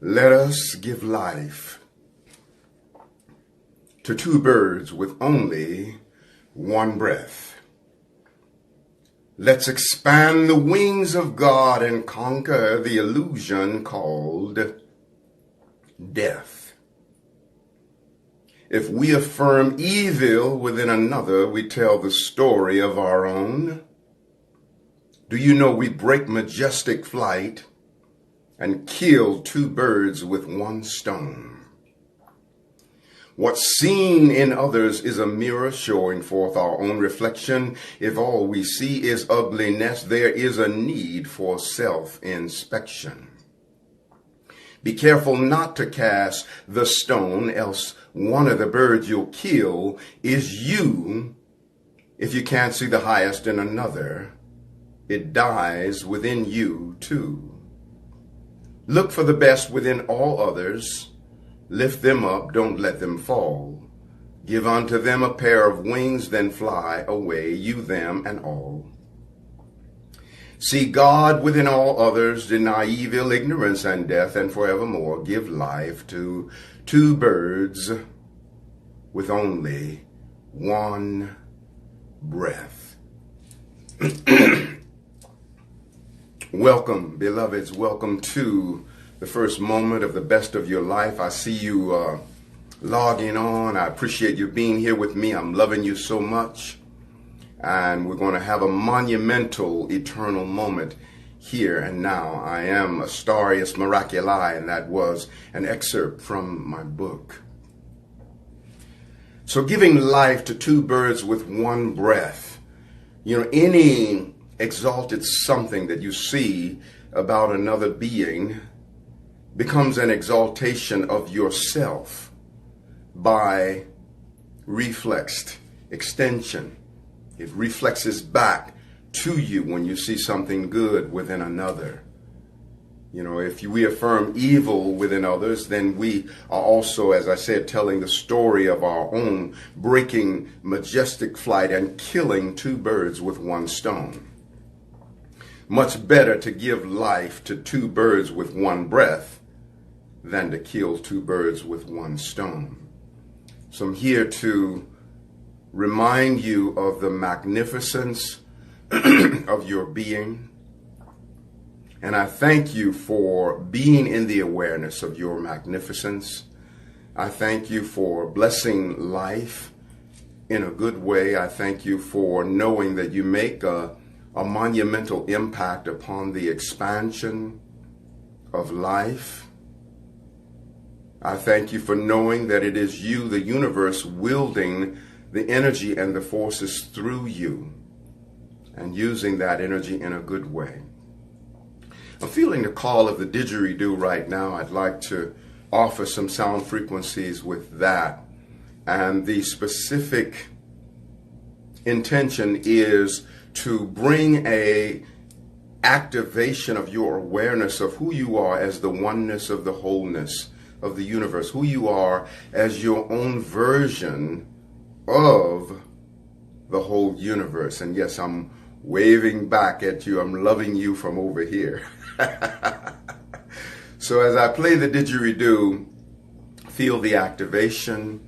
Let us give life to two birds with only one breath. Let's expand the wings of God and conquer the illusion called death. If we affirm evil within another, we tell the story of our own. Do you know we break majestic flight and kill two birds with one stone? What's seen in others is a mirror showing forth our own reflection. If all we see is ugliness, there is a need for self-inspection. Be careful not to cast the stone, else one of the birds you'll kill is you. If you can't see the highest in another, it dies within you too. Look for the best within all others. Lift them up, don't let them fall. Give unto them a pair of wings, then fly away, you, them, and all. See God within all others, deny evil, ignorance, and death, and forevermore give life to two birds with only one breath. Welcome, beloveds. Welcome to the first moment of the best of your life. I see you logging on. I appreciate you being here with me. I'm loving you so much. And we're going to have a monumental, eternal moment here and now. I am Astarius Miraculi, and that was an excerpt from my book. So giving life to two birds with one breath. You know, any exalted something that you see about another being becomes an exaltation of yourself by reflexed extension. It reflexes back to you when you see something good within another. You know, if we affirm evil within others, then we are also, as I said, telling the story of our own breaking majestic flight and killing two birds with one stone. Much better to give life to two birds with one breath than to kill two birds with one stone. So I'm here to remind you of the magnificence of your being. And I thank you for being in the awareness of your magnificence. I thank you for blessing life in a good way. I thank you for knowing that you make a monumental impact upon the expansion of life. I thank you for knowing that it is you, the universe, wielding the energy and the forces through you and using that energy in a good way. I'm feeling the call of the didgeridoo right now. I'd like to offer some sound frequencies with that. And the specific intention is to bring a activation of your awareness of who you are as the oneness of the wholeness of the universe, who you are as your own version of the whole universe. And yes, I'm waving back at you. I'm loving you from over here. So as I play the didgeridoo, feel the activation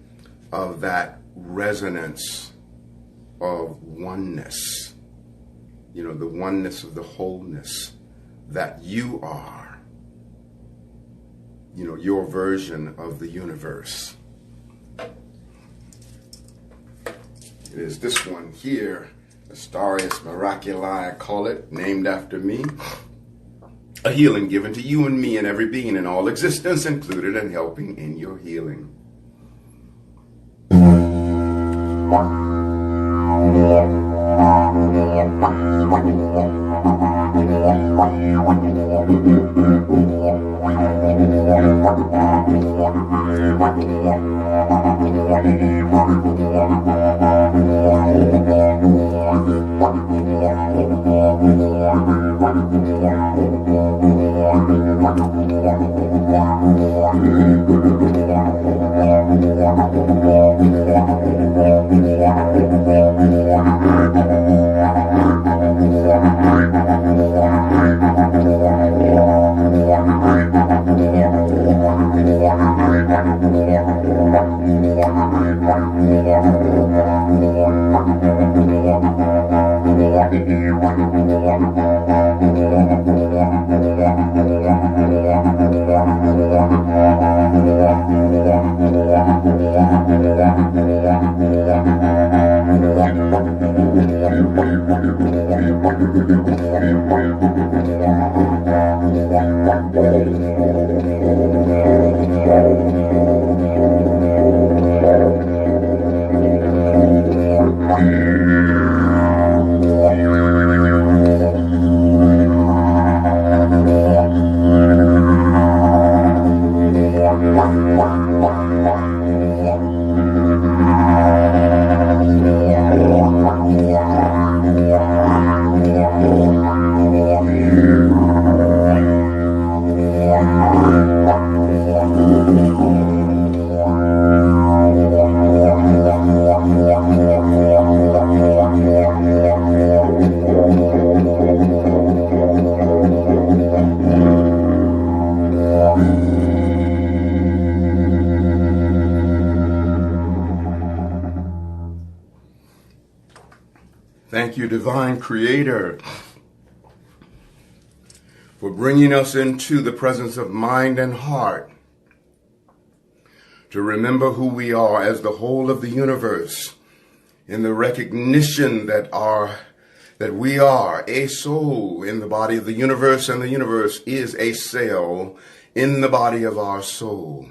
of that resonance of oneness. You know, the oneness of the wholeness that you are. You know, your version of the universe. It is this one here, Astarius Miraculi, I call it, named after me. A healing given to you and me and every being in all existence, included and helping in your healing. Thank you, Divine Creator, for bringing us into the presence of mind and heart to remember who we are as the whole of the universe, in the recognition that we are a soul in the body of the universe, and the universe is a cell in the body of our soul.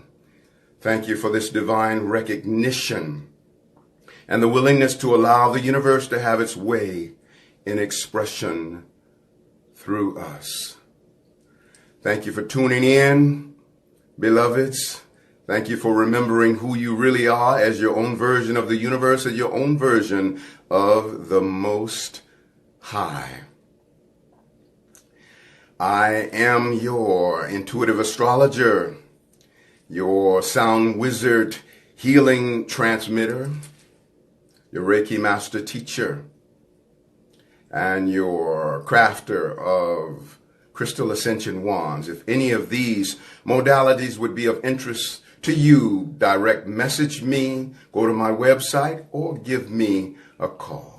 Thank you for this divine recognition and the willingness to allow the universe to have its way in expression through us. Thank you for tuning in, beloveds. Thank you for remembering who you really are as your own version of the universe, as your own version of the Most High. I am your intuitive astrologer, your sound wizard, healing transmitter, your Reiki master teacher, and your crafter of crystal ascension wands. If any of these modalities would be of interest to you, direct message me, go to my website, or give me a call.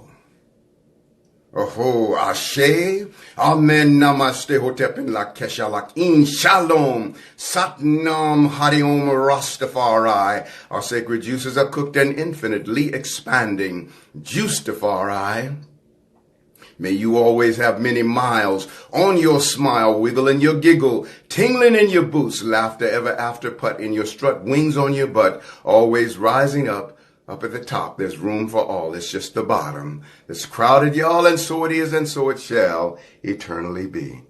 Oho, Ashe, Amen, Namaste, Hotepin, Lakesha, Lakin, Shalom, Satnam, Hariom, Rastafari. Our sacred juices are cooked and infinitely expanding. Juicefari. May you always have many miles on your smile, wiggle in your giggle, tingling in your boots, laughter ever after, putt in your strut, wings on your butt, always rising up at the top. There's room for all. It's just the bottom. It's crowded, y'all, and so it is, and so it shall eternally be.